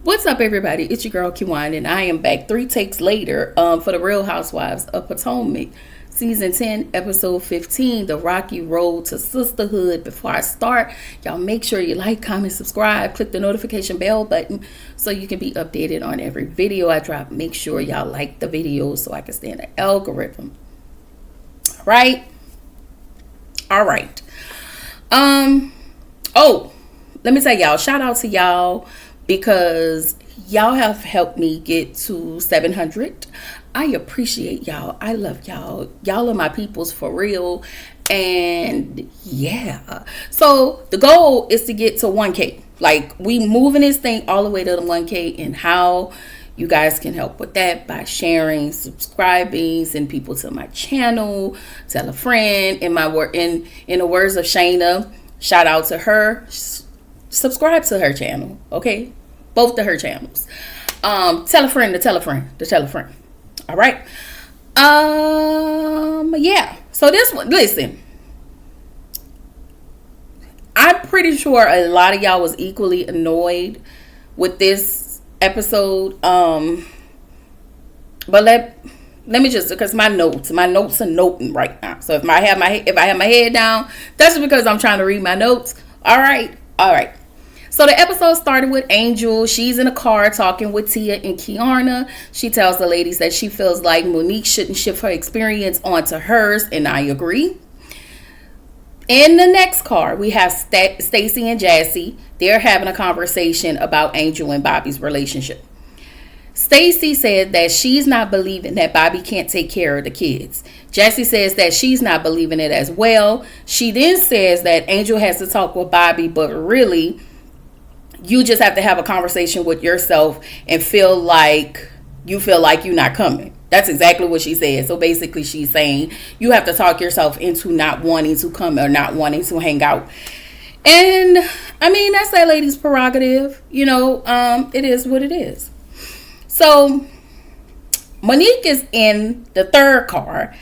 What's up, everybody? It's your girl Kiwan, and I am back 3 takes later for the Real Housewives of Potomac, season 10, episode 15, the rocky road to sisterhood. Before I start, y'all make sure you like, comment, subscribe, click the notification bell button so you can be updated on every video I drop. Make sure y'all like the video so I can stay in the algorithm. Right? All right. Oh, let me tell y'all, shout out to y'all, because y'all have helped me get to 700. I appreciate y'all. I love y'all. Y'all are my peoples for real. And yeah. So the goal is to get to 1K. Like, we moving this thing all the way to the 1K, and how you guys can help with that by sharing, subscribing, send people to my channel, tell a friend. In the words of Shayna, shout out to her. Subscribe to her channel, okay? Both of her channels. Tell a friend to tell a friend to tell a friend. All right. Yeah. So this one, listen. I'm pretty sure a lot of y'all was equally annoyed with this episode. But let me just, because my notes are noting right now. So if I have my head down, that's because I'm trying to read my notes. All right. So the episode started with Angel. She's in a car talking with Tia and Kiarna. She tells the ladies that she feels like Monique shouldn't shift her experience onto hers, and I agree. In the next car, we have Stacy and Jassy. They're having a conversation about Angel and Bobby's relationship. Stacy said that she's not believing that Bobby can't take care of the kids. Jassy says that she's not believing it as well. She then says that Angel has to talk with Bobby, but really, you just have to have a conversation with yourself and feel like you're not coming. That's exactly what she said. So basically, she's saying you have to talk yourself into not wanting to come or not wanting to hang out. And I mean, that's that lady's prerogative. It is what it is. So Monique is in the third car,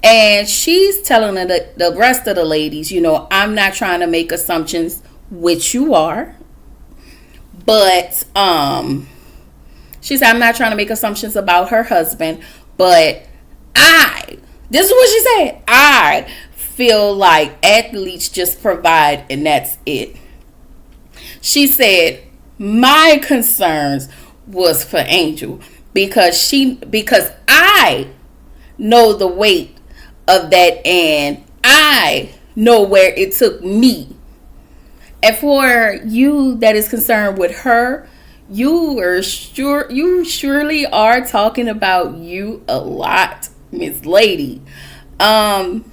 and she's telling the rest of the ladies, I'm not trying to make assumptions, which you are. But she said, I'm not trying to make assumptions about her husband, but this is what she said, I feel like athletes just provide, and that's it. She said, my concerns was for Angel, because I know the weight of that, and I know where it took me. And for you that is concerned with her, you surely are talking about you a lot, Miss Lady. So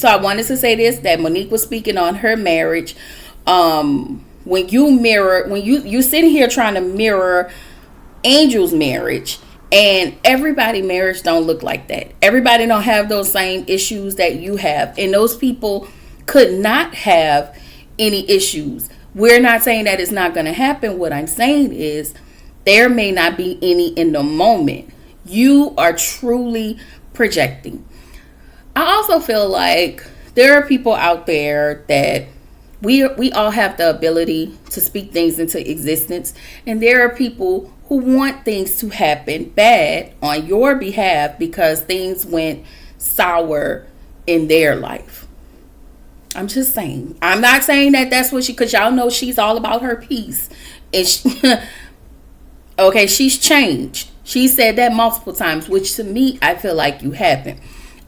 I wanted to say this, that Monique was speaking on her marriage. When you sitting here trying to mirror Angel's marriage, and everybody's marriage don't look like that. Everybody don't have those same issues that you have, and those people could not have any issues. We're not saying that it's not going to happen. What I'm saying is there may not be any in the moment. You are truly projecting. I also feel like there are people out there that we all have the ability to speak things into existence, and there are people who want things to happen bad on your behalf because things went sour in their life. I'm just saying. I'm not saying that that's what because y'all know she's all about her peace. Okay, she's changed. She said that multiple times, which to me, I feel like you haven't.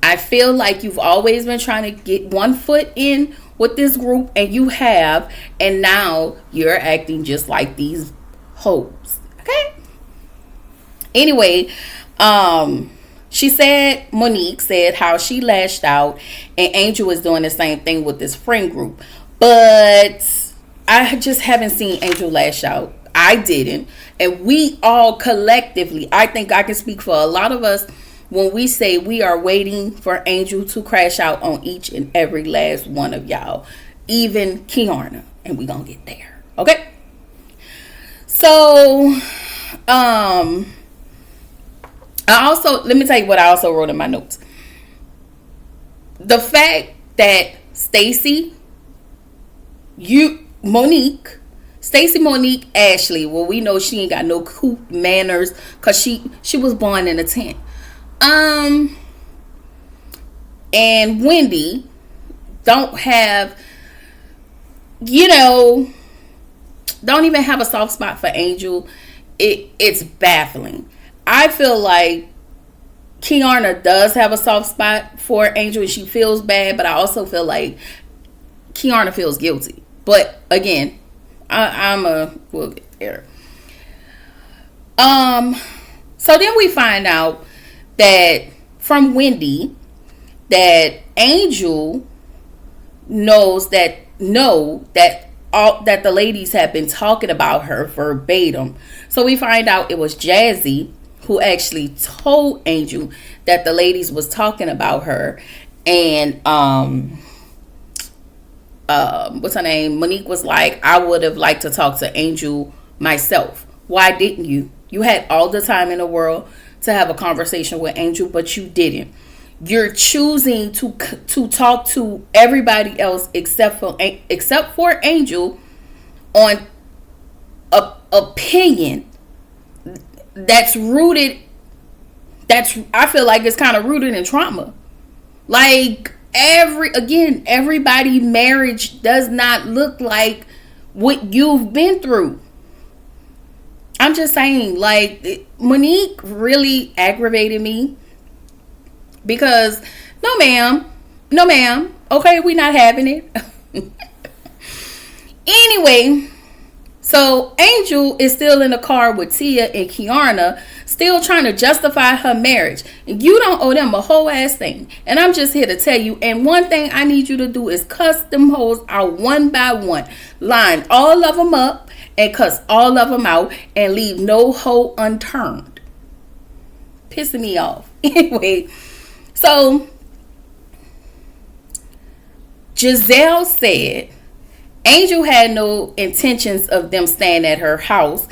I feel like you've always been trying to get one foot in with this group, and you have, and now you're acting just like these hoes. Okay? Anyway, Monique said how she lashed out, and Angel is doing the same thing with this friend group. But I just haven't seen Angel lash out. I didn't. And we all collectively, I think I can speak for a lot of us when we say we are waiting for Angel to crash out on each and every last one of y'all. Even Kiarna. And we gonna get there. Okay? So, let me tell you what I also wrote in my notes. The fact that Stacy, Monique Stacey Monique Ashley. Well, we know she ain't got no cool manners because she was born in a tent. And Wendy don't have, don't even have a soft spot for Angel. It's baffling. I feel like Kiana does have a soft spot for Angel and she feels bad, but I also feel like Kiana feels guilty. But again, we'll get there. So then we find out that from Wendy that Angel knows that the ladies have been talking about her verbatim. So we find out it was Jazzy who actually told Angel that the ladies was talking about her. And what's her name? Monique was like, I would have liked to talk to Angel myself. Why didn't you? You had all the time in the world to have a conversation with Angel, but you didn't. You're choosing to talk to everybody else except for Angel on a opinion that's rooted. I feel like it's kind of rooted in trauma. Like everybody marriage does not look like what you've been through. I'm just saying, like, Monique really aggravated me because no ma'am, okay, we not having it. Anyway, so Angel is still in the car with Tia and Kiana, still trying to justify her marriage. And you don't owe them a whole ass thing. And I'm just here to tell you, and one thing I need you to do is cuss them hoes out one by one. Line all of them up and cuss all of them out and leave no hoe unturned. Pissing me off. Anyway, so Giselle said Angel had no intentions of them staying at her house,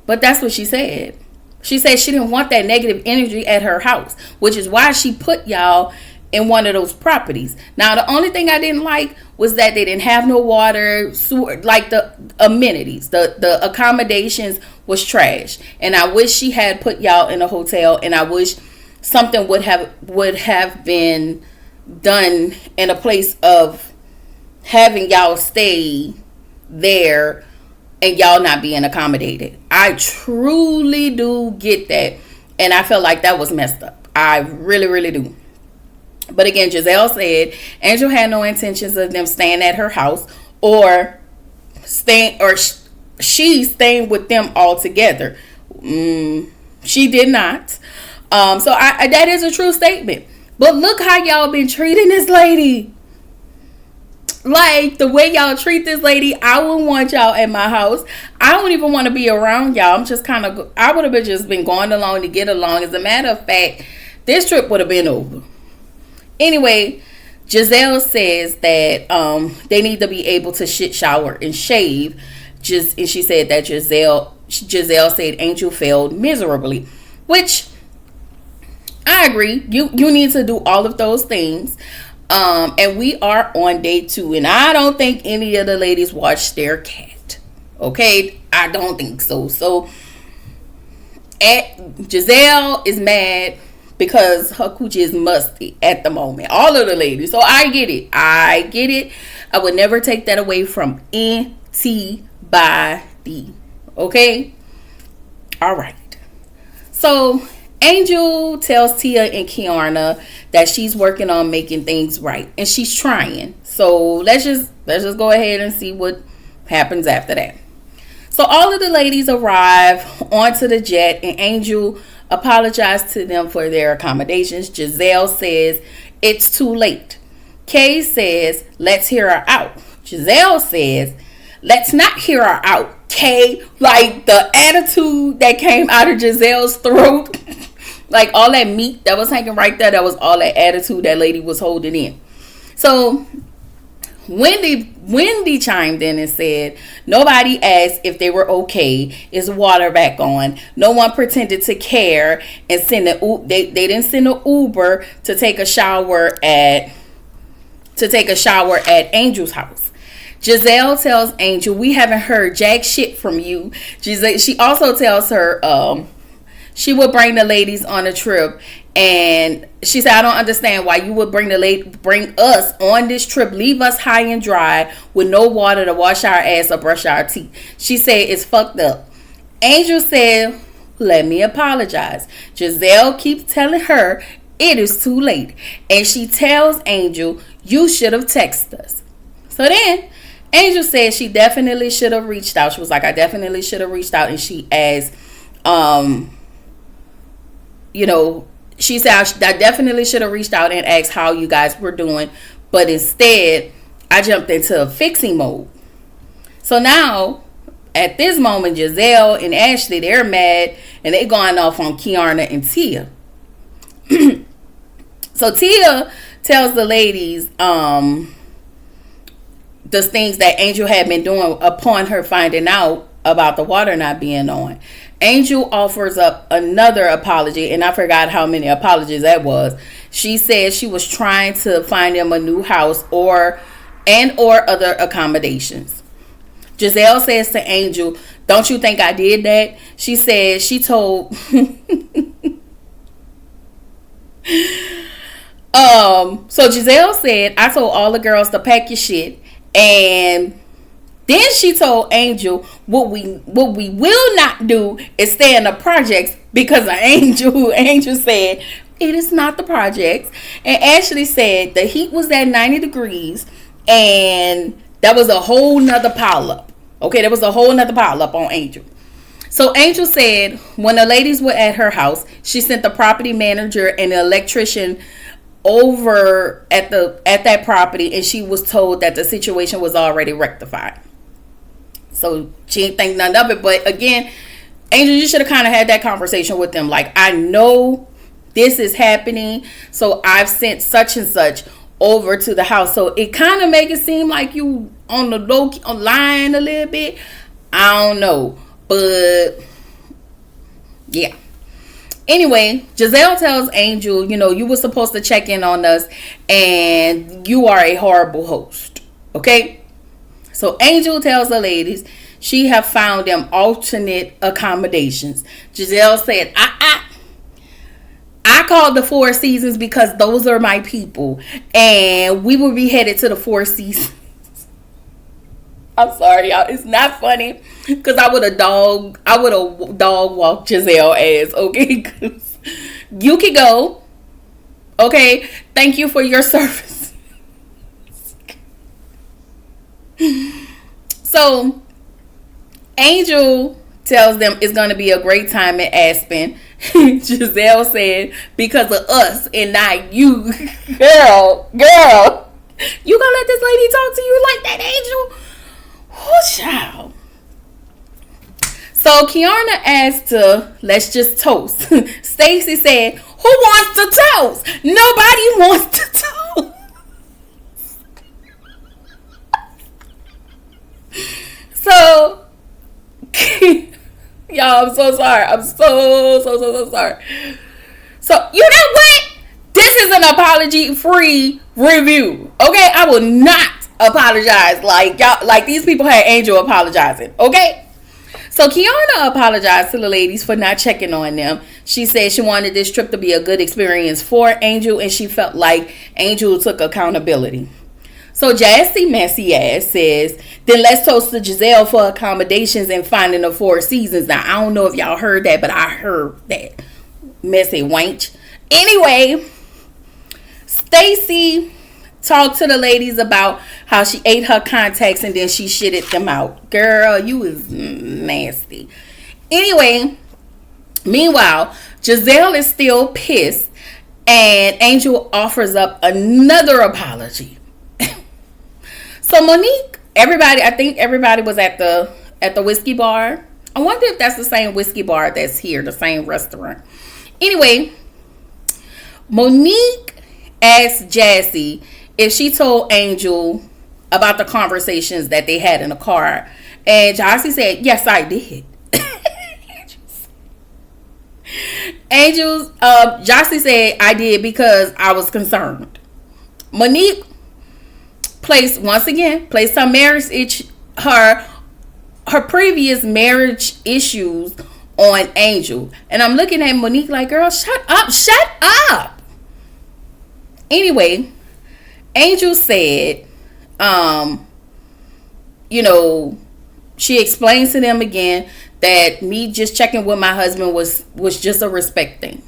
but that's what she said. She said she didn't want that negative energy at her house, which is why she put y'all in one of those properties. Now, the only thing I didn't like was that they didn't have no water, sewer, like the amenities, the accommodations was trash. And I wish she had put y'all in a hotel, and I wish something would have been done in a place of having y'all stay there and y'all not being accommodated. I truly do get that. And I feel like that was messed up. I really, really do. But again, Giselle said Angel had no intentions of them staying at her house or she's staying with them all together. She did not. So that is a true statement. But look how y'all been treating this lady. Like, the way y'all treat this lady, I wouldn't want y'all at my house. I don't even want to be around y'all. I'm just I would have just been going along to get along. As a matter of fact, this trip would have been over. Anyway, Giselle says that they need to be able to shit, shower, and shave. And she said that Giselle said Angel failed miserably, which I agree. You need to do all of those things. And we are on day 2, and I don't think any of the ladies watched their cat. Okay, I don't think so. So, Giselle is mad because her coochie is musty at the moment. All of the ladies. So I get it. I would never take that away from anybody. Okay. All right. So Angel tells Tia and Kiana that she's working on making things right, and she's trying. So let's just go ahead and see what happens after that. So all of the ladies arrive onto the jet, and Angel apologized to them for their accommodations. Giselle says it's too late. Kay says let's hear her out. Giselle says let's not hear her out. Kay, like the attitude that came out of Giselle's throat. Like all that meat that was hanging right there, that was all that attitude that lady was holding in. So Wendy chimed in and said nobody asked if they were okay. Is water back on? No one pretended to care and they didn't send an Uber to take a shower at Angel's house. Giselle tells Angel, we haven't heard jack shit from you. She also tells her she would bring the ladies on a trip, and she said, I don't understand why you would bring us on this trip, leave us high and dry with no water to wash our ass or brush our teeth. She said it's fucked up. Angel said, let me apologize. Giselle keeps telling her it is too late, and she tells Angel, you should have texted us. So then Angel said she definitely should have reached out. She was like, I definitely should have reached out. And she asked, she said, I definitely should have reached out and asked how you guys were doing. But instead, I jumped into fixing mode. So now, at this moment, Giselle and Ashley, they're mad. And they going off on Kiana and Tia. So Tia tells the ladies the things that Angel had been doing upon her finding out about the water not being on. Angel offers up another apology, and I forgot how many apologies that was. She said she was trying to find him a new house or other accommodations. Giselle says to Angel, don't you think I did that? She said she told so Giselle said, I told all the girls to pack your shit. And then she told Angel, what we will not do is stay in the projects because of Angel. Angel said, it is not the projects. And Ashley said the heat was at 90 degrees and that was a whole nother pile up. Okay, there was a whole nother pile up on Angel. So Angel said when the ladies were at her house, she sent the property manager and the electrician over at that property, and she was told that the situation was already rectified. So she didn't think none of it. But again, Angel, you should have kind of had that conversation with them. Like, I know this is happening, so I've sent such and such over to the house. So it kind of make it seem like you on the low line a little bit. I don't know, but yeah. Anyway, Giselle tells Angel, you were supposed to check in on us and you are a horrible host. Okay? So Angel tells the ladies she have found them alternate accommodations. Giselle said, I called the Four Seasons because those are my people. And we will be headed to the Four Seasons. I'm sorry, y'all. It's not funny because I would have dog walked Giselle ass. Okay, you can go. Okay, thank you for your service. So Angel tells them it's going to be a great time in Aspen. Giselle said because of us and not you. Girl, you gonna let this lady talk to you like that, Angel? Oh, child. So Kiana asked to let's just toast. Stacy said, who wants to toast? Nobody wants to toast. So y'all, I'm so sorry. I'm so sorry. So you know what? This is an apology-free review. Okay? I will not apologize like y'all, like these people had Angel apologizing. Okay? So Kiana apologized to the ladies for not checking on them. She said she wanted this trip to be a good experience for Angel, and she felt like Angel took accountability. So Jassy Messy Ass says, then let's toast to Giselle for accommodations and finding the Four Seasons. Now, I don't know if y'all heard that, but I heard that. Messy wench. Anyway, Stacy talked to the ladies about how she ate her contacts and then she shitted them out. Girl, you is nasty. Anyway, meanwhile, Giselle is still pissed and Angel offers up another apology. So Monique, I think everybody was at the whiskey bar. I wonder if that's the same whiskey bar that's here, the same restaurant. Anyway, Monique asked Jassy if she told Angel about the conversations that they had in the car. And Jassy said, yes, I did. Jassy said, I did because I was concerned. Monique placed her marriage her previous marriage issues on Angel. And I'm looking at Monique like, girl, shut up. Anyway, Angel said, she explains to them again that me just checking with my husband was just a respect thing.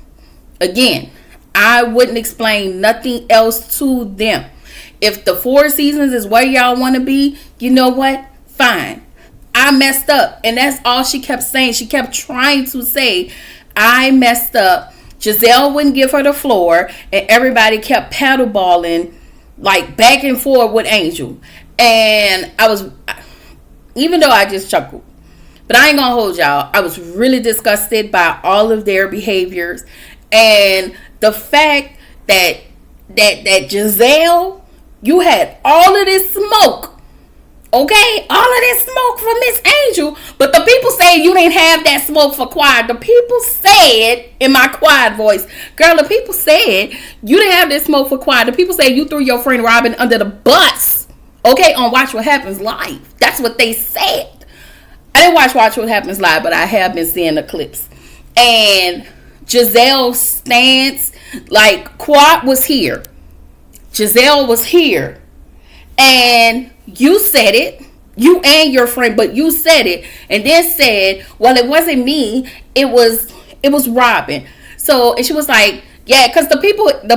Again, I wouldn't explain nothing else to them. If the 4 seasons is where y'all want to be, you know what? Fine. I messed up. And that's all she kept saying. She kept trying to say, I messed up. Giselle wouldn't give her the floor. And everybody kept paddle balling like back and forth with Angel. And even though I just chuckled, but I ain't gonna hold y'all, I was really disgusted by all of their behaviors. And the fact that Giselle, you had all of this smoke. Okay, all of this smoke for Miss Angel, but the people say you didn't have that smoke for Quiet. The people said, in my quiet voice, girl, the people said you didn't have that smoke for Quiet. The people said you threw your friend Robin under the bus. Okay, on Watch What Happens Live. That's what they said. I didn't watch What Happens Live, but I have been seeing the clips. And Giselle's stance, like, Quad was here. Giselle was here. And you said it. You and your friend, but you said it. And then said, well, it wasn't me. It was Robin. So, and she was like, yeah, because the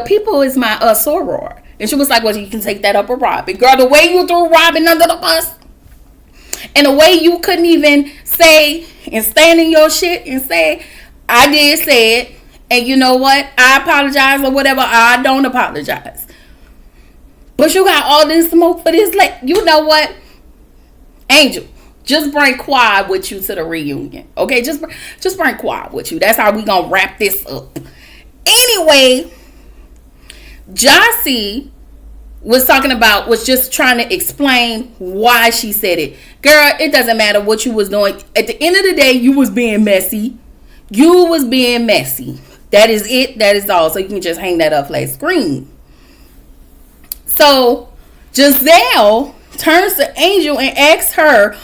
people is my soror. And she was like, well, you can take that up with Robin. Girl, the way you threw Robin under the bus, and the way you couldn't even say and stand in your shit and say, I did say it, and you know what? I apologize or whatever. I don't apologize. But you got all this smoke for this. Like, you know what? Angel, just bring Quad with you to the reunion. Okay? Just bring Quad with you. That's how we gonna wrap this up. Anyway, Jossie was just trying to explain why she said it. Girl, it doesn't matter what you was doing. At the end of the day, you was being messy. You was being messy. That is it. That is all. So you can just hang that up like screen. So Giselle turns to Angel and asks her,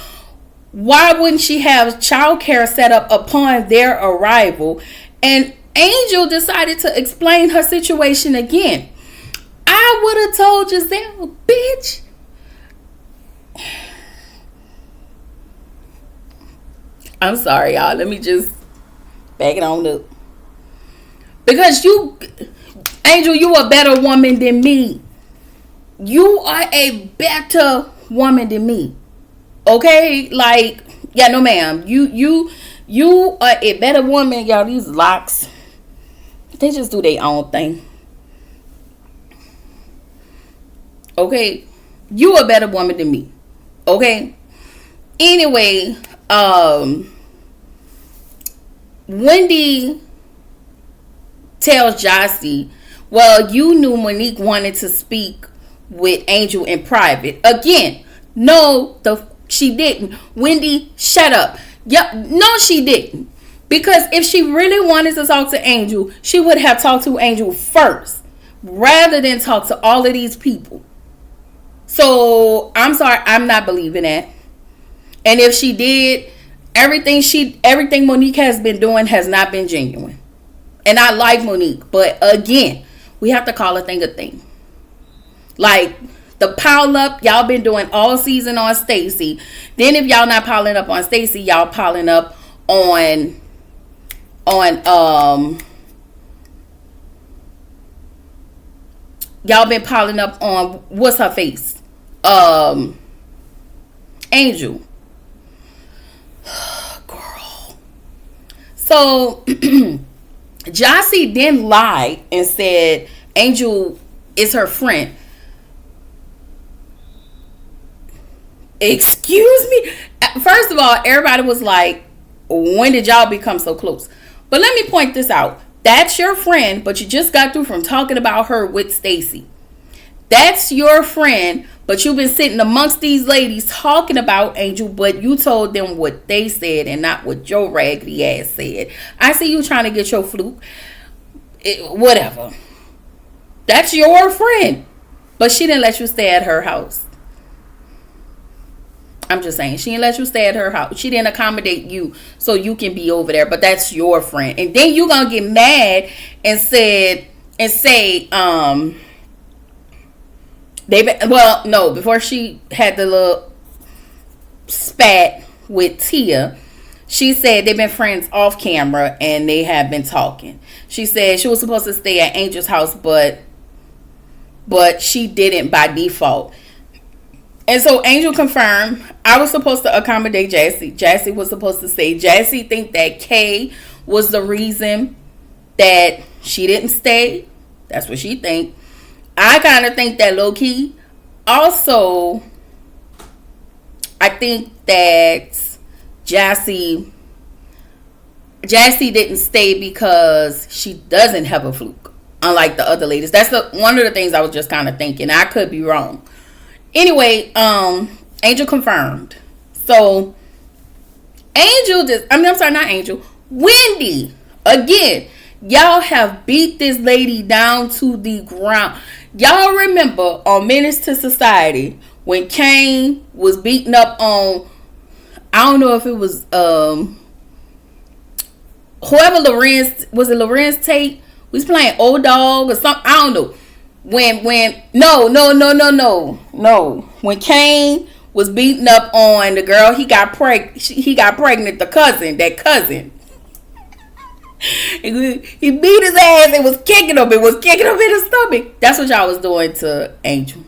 why wouldn't she have childcare set up upon their arrival? And Angel decided to explain her situation again. I would have told Giselle, bitch. I'm sorry, y'all. Let me just back it on up. Because Angel, you a better woman than me. You are a better woman than me. Okay? Like, yeah, no ma'am. You are a better woman. Y'all, these locks, they just do their own thing. Okay? You a better woman than me. Okay? Anyway, Wendy tells Jossie, well, you knew Monique wanted to speak with Angel in private. Again, no, she didn't. Wendy, shut up. Yep, no, she didn't. Because if she really wanted to talk to Angel, she would have talked to Angel first, rather than talk to all of these people. So, I'm sorry, I'm not believing that. And if she did, everything Monique has been doing has not been genuine. And I like Monique, but again, we have to call a thing a thing. Like, the pile up y'all been doing all season on Stacey. Then if y'all not piling up on Stacey, y'all piling up on y'all been piling up on what's her face? Angel. Girl. So Jossie then lied and said Angel is her friend. Excuse me? First of all, everybody was like, when did y'all become so close? But let me point this out. That's your friend, but you just got through from talking about her with Stacey. That's your friend, but you've been sitting amongst these ladies talking about Angel, but you told them what they said and not what your raggedy ass said. I see you trying to get your fluke. Whatever. That's your friend. But she didn't let you stay at her house. I'm just saying, she didn't let you stay at her house. She didn't accommodate you so you can be over there, but that's your friend. And then you gonna get mad and say, before she had the little spat with Tia, she said they've been friends off camera and they have been talking. She said she was supposed to stay at Angel's house, but she didn't by default. And so Angel confirmed, I was supposed to accommodate Jassy. Jassy was supposed to stay. Jassy think that Kay was the reason that she didn't stay. That's what she think. I kind of think that low key. Also, I think that Jassy didn't stay because she doesn't have a fluke, unlike the other ladies. That's one of the things I was just kind of thinking. I could be wrong. Anyway, Angel confirmed. So Wendy, again, y'all have beat this lady down to the ground. Y'all remember on Menace to Society when Kane was beating up on, I don't know if it was whoever Lorenz Tate was playing Old Dog or something. I don't know. When Kane was beating up on the girl, he got pregnant, that cousin. He beat his ass and was kicking him. It was kicking him in the stomach. That's what y'all was doing to Angel.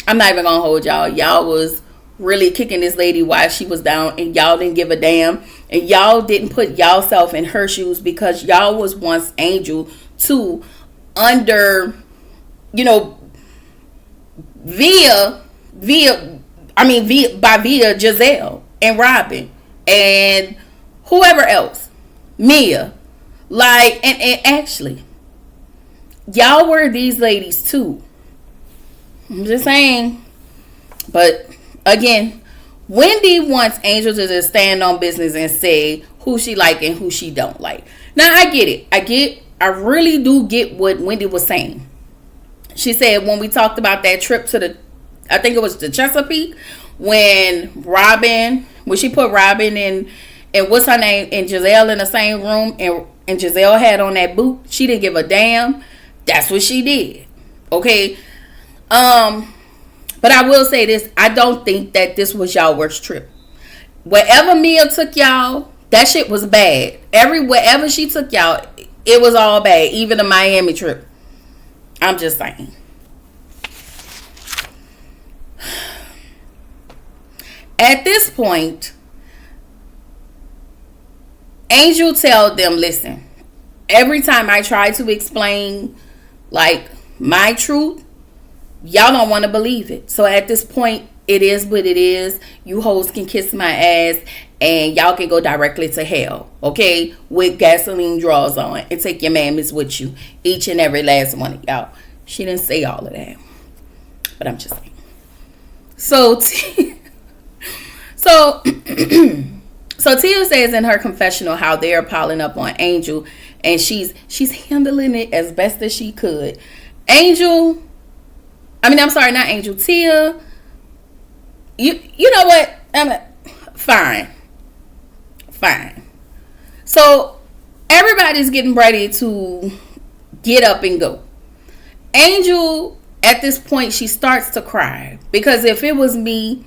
I'm not even gonna hold y'all. Y'all was really kicking this lady while she was down, and y'all didn't give a damn, and y'all didn't put y'allself in her shoes, because y'all was once Angel too, under, via Giselle and Robin and whoever else, Mia, and Ashley. Y'all were these ladies too. I'm just saying. But again, Wendy wants Angel to just stand on business and say who she like and who she don't like. Now I get it. I really do get what Wendy was saying. She said when we talked about that trip to I think it was the Chesapeake, when she put Robin and what's her name and Giselle in the same room, and Giselle had on that boot, she didn't give a damn. That's what she did. Okay. But I will say this, I don't think that this was y'all worst trip. Wherever Mia took y'all, that shit was bad. Wherever she took y'all, it was all bad. Even the Miami trip. I'm just saying. At this point, Angel tell them, listen, every time I try to explain my truth, y'all don't want to believe it. So at this point, it is what it is. You hoes can kiss my ass and y'all can go directly to hell, okay? With gasoline drawers on, and take your mammies with you. Each and every last one of y'all. She didn't say all of that, but I'm just saying. So Tia says in her confessional how they're piling up on Angel, and she's handling it as best as she could. Tia, you know what? Fine. So everybody's getting ready to get up and go. Angel, at this point, she starts to cry, because if it was me,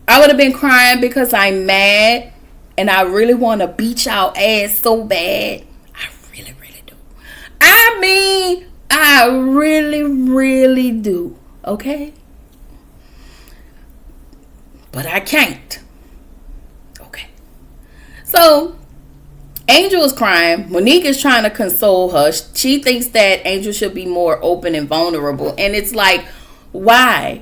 I would have been crying because I'm mad and I really want to beat y'all ass so bad. I really, really do. I really, really do. Okay? But I can't. Okay. So, Angel is crying. Monique is trying to console her. She thinks that Angel should be more open and vulnerable. And it's like, why?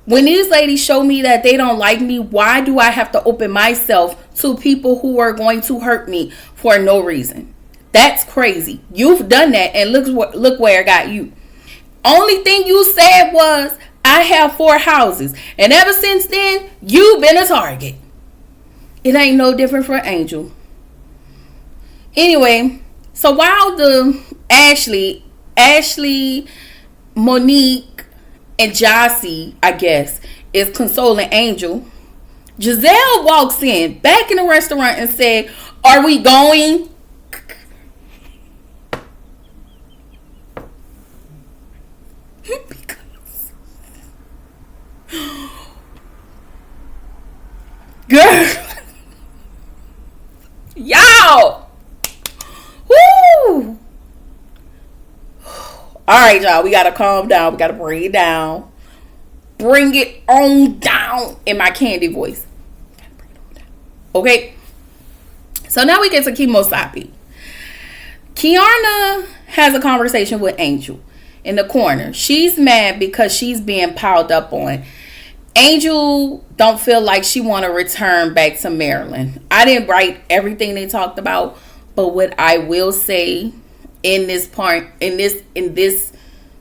When these ladies show me that they don't like me, why do I have to open myself to people who are going to hurt me for no reason? That's crazy. You've done that, and look where it got you. Only thing you said was, I have 4 houses. And ever since then, you've been a target. It ain't no different for Angel. Anyway, so while the Ashley, Monique, and Jossie, I guess, is consoling Angel. Giselle walks in back in the restaurant and said, "Are we going?" Because, girl, y'all, woo. All right, y'all, we gotta calm down. We gotta bring it down. Bring it on down in my candy voice. Okay. So now we get to Kimosabi. Kiana has a conversation with Angel in the corner. She's mad because she's being piled up on. Angel don't feel like she want to return back to Maryland. I didn't write everything they talked about, but what I will say in this part,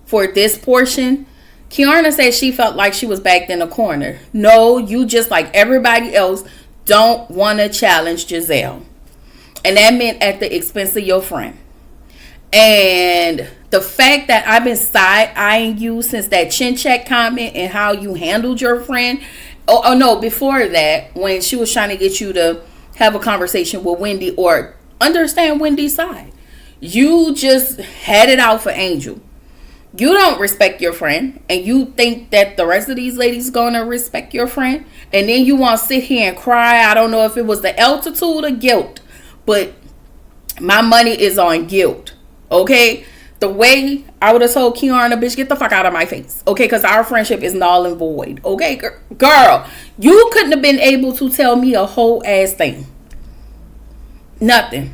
for this portion, Kiana said she felt like she was backed in a corner. No, you just like everybody else don't want to challenge Giselle. And that meant at the expense of your friend. And the fact that I've been side-eyeing you since that chin check comment and how you handled your friend. Oh no, before that, when she was trying to get you to have a conversation with Wendy or understand Wendy's side. You just had it out for Angel. You don't respect your friend, and you think that the rest of these ladies gonna respect your friend, and then you want to sit here and cry. I don't know if it was the altitude or guilt, but my money is on guilt. Okay, the way I would have told Kiana, bitch, get the fuck out of my face. Okay, because our friendship is null and void. Okay, girl, you couldn't have been able to tell me a whole ass thing. Nothing.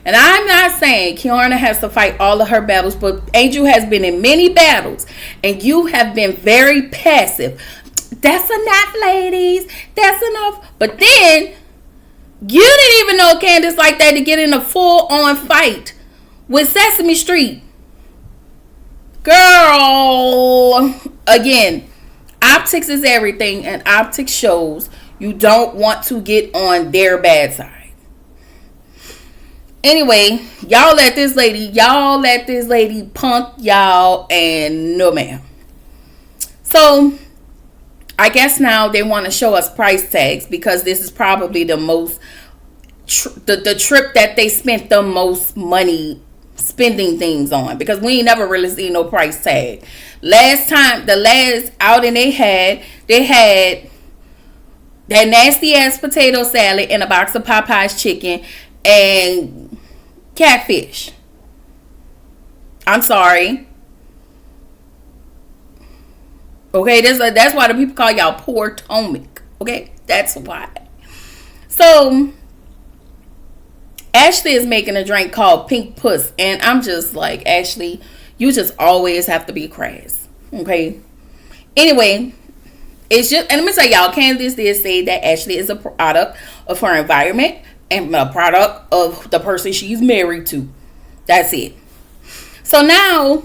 And I'm not saying Kiana has to fight all of her battles, but Angel has been in many battles, and you have been very passive. That's enough, ladies. That's enough. But then, you didn't even know Candace like that to get in a full-on fight with Sesame Street. Girl. Again, optics is everything, and optics shows you don't want to get on their bad side. Anyway, y'all let this lady punk y'all, and no ma'am. So, I guess now they want to show us price tags because this is probably the most, the trip that they spent the most money spending things on, because we ain't never really seen no price tag. The last outing they had that nasty ass potato salad and a box of Popeye's chicken and catfish. I'm sorry. Okay, that's why the people call y'all Potomac. Okay, that's why. So Ashley is making a drink called Pink Puss, and I'm just like, Ashley, you just always have to be crass. Okay. Anyway, it's just, and let me tell y'all, Candace did say that Ashley is a product of her environment and a product of the person she's married to. That's it. So now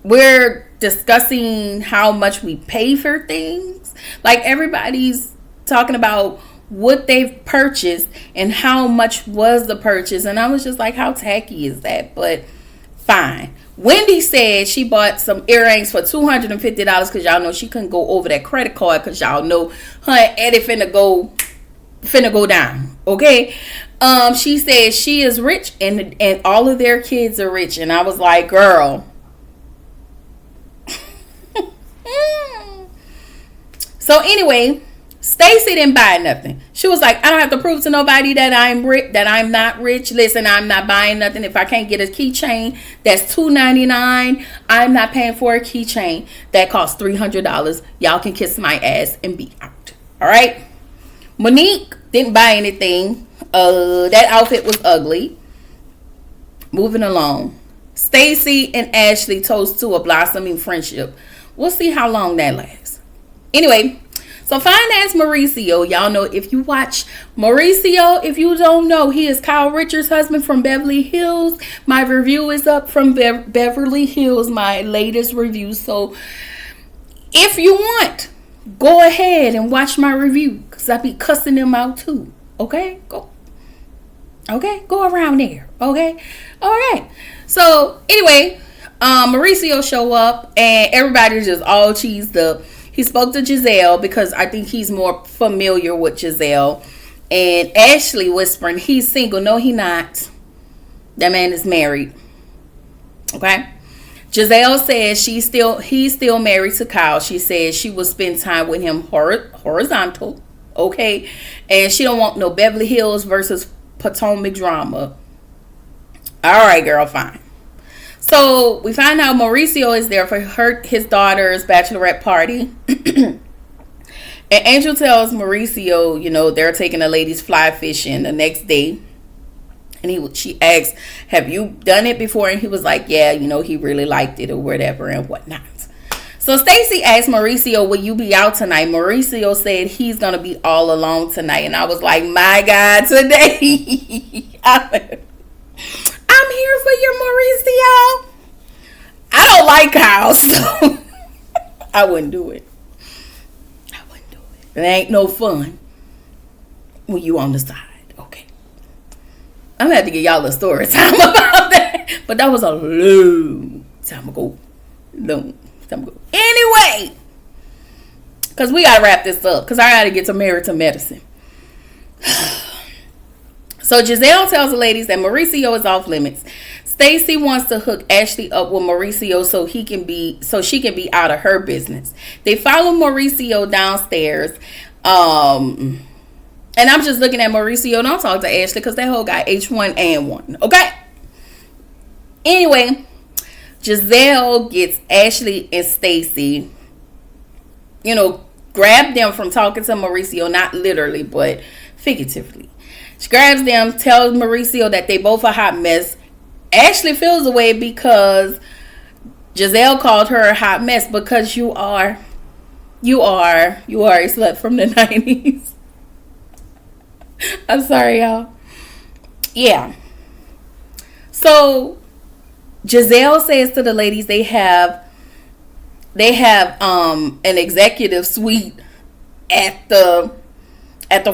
we're discussing how much we pay for things. Like, everybody's talking about what they've purchased and how much was the purchase. And I was just like, how tacky is that? But fine. Wendy said she bought some earrings for $250 because y'all know she couldn't go over that credit card because y'all know her and Eddie finna go down. Okay. She said she is rich and all of their kids are rich. And I was like, girl. So anyway, Stacy didn't buy nothing. She was like, I don't have to prove to nobody that I'm rich, that I'm not rich. Listen, I'm not buying nothing. If I can't get a keychain that's $2.99, I'm not paying for a keychain that costs $300. Y'all can kiss my ass and be out. All right. Monique didn't buy anything. That outfit was ugly. Moving along. Stacy and Ashley toast to a blossoming friendship. We'll see how long that lasts. Anyway, so fine ass Mauricio. Y'all know, if you watch Mauricio, if you don't know, he is Kyle Richards' husband from Beverly Hills. My review is up from Beverly Hills, my latest review. So if you want, go ahead and watch my review, because I be cussing them out too. Okay? Go around there. Okay? All right. So anyway, Mauricio show up and everybody's just all cheesed up. He spoke to Giselle because I think he's more familiar with Giselle. And Ashley whispering, he's single. No, he not. That man is married. Okay. Giselle says he's still married to Kyle. She says she will spend time with him horizontal. Okay. And she don't want no Beverly Hills versus Potomac drama. All right, girl, fine. So we find out Mauricio is there for his daughter's bachelorette party. And Angel tells Mauricio, they're taking the ladies fly fishing the next day. And she asks, have you done it before? And he was like, yeah, he really liked it or whatever and whatnot. So Stacy asked Mauricio, will you be out tonight? Mauricio said he's going to be all alone tonight. And I was like, my God, today. I'm here for you, Mauricio. I don't like Kyle, so I wouldn't do it. It ain't no fun when you on the side. Okay. I'm going to have to give y'all a story time about that. But that was a long time ago. Anyway. Because we got to wrap this up. Because I got to get to Married to Medicine. So Giselle tells the ladies that Mauricio is off limits. Stacy wants to hook Ashley up with Mauricio so she can be out of her business. They follow Mauricio downstairs. And I'm just looking at Mauricio. Don't talk to Ashley because that whole guy H1N1. Okay? Anyway, Giselle gets Ashley and Stacy, grab them from talking to Mauricio, not literally, but figuratively. She grabs them, tells Mauricio that they both a hot mess. Ashley feels away because Giselle called her a hot mess because you are a slut from the 90s. I'm sorry, y'all. Yeah. So Giselle says to the ladies they have an executive suite at the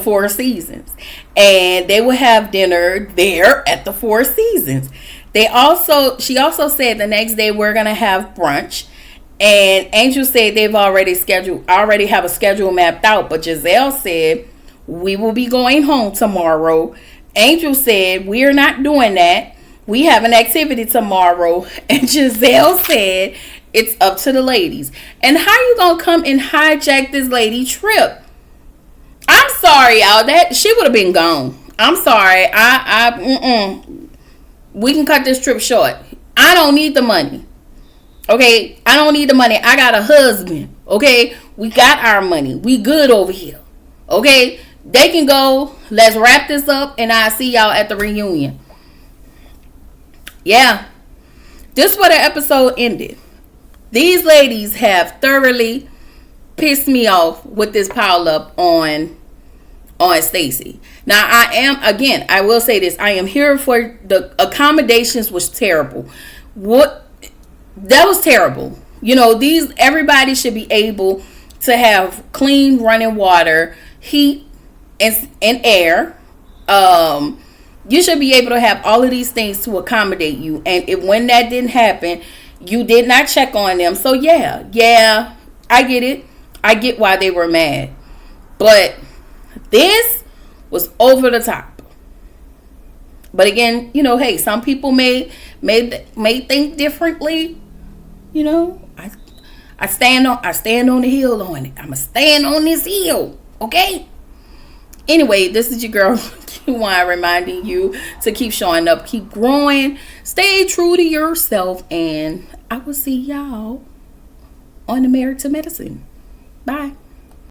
Four Seasons, and they will have dinner there at the Four Seasons. She also said the next day we're gonna have brunch, and Angel said they've already have a schedule mapped out, but Giselle said we will be going home tomorrow. Angel said we're not doing that. We have an activity tomorrow, and Giselle said it's up to the ladies. And how you gonna come and hijack this lady trip? I'm sorry, y'all. That she would have been gone. I'm sorry. We can cut this trip short. I don't need the money. Okay? I don't need the money. I got a husband. Okay? We got our money. We good over here. Okay? They can go. Let's wrap this up, and I'll see y'all at the reunion. Yeah. This is where the episode ended. These ladies have thoroughly pissed me off with this pile up on Stacy. Now I will say this, I am here for the accommodations was terrible. That was terrible. Everybody should be able to have clean running water, heat and air. You should be able to have all of these things to accommodate you. And when that didn't happen, you did not check on them. So yeah, I get it. I get why they were mad. But this was over the top. But again, hey, some people may think differently. I stand on the hill on it. I'ma stand on this hill. Okay? Anyway, this is your girl Q1 reminding you to keep showing up, keep growing, stay true to yourself, and I will see y'all on the Married to Medicine. Bye.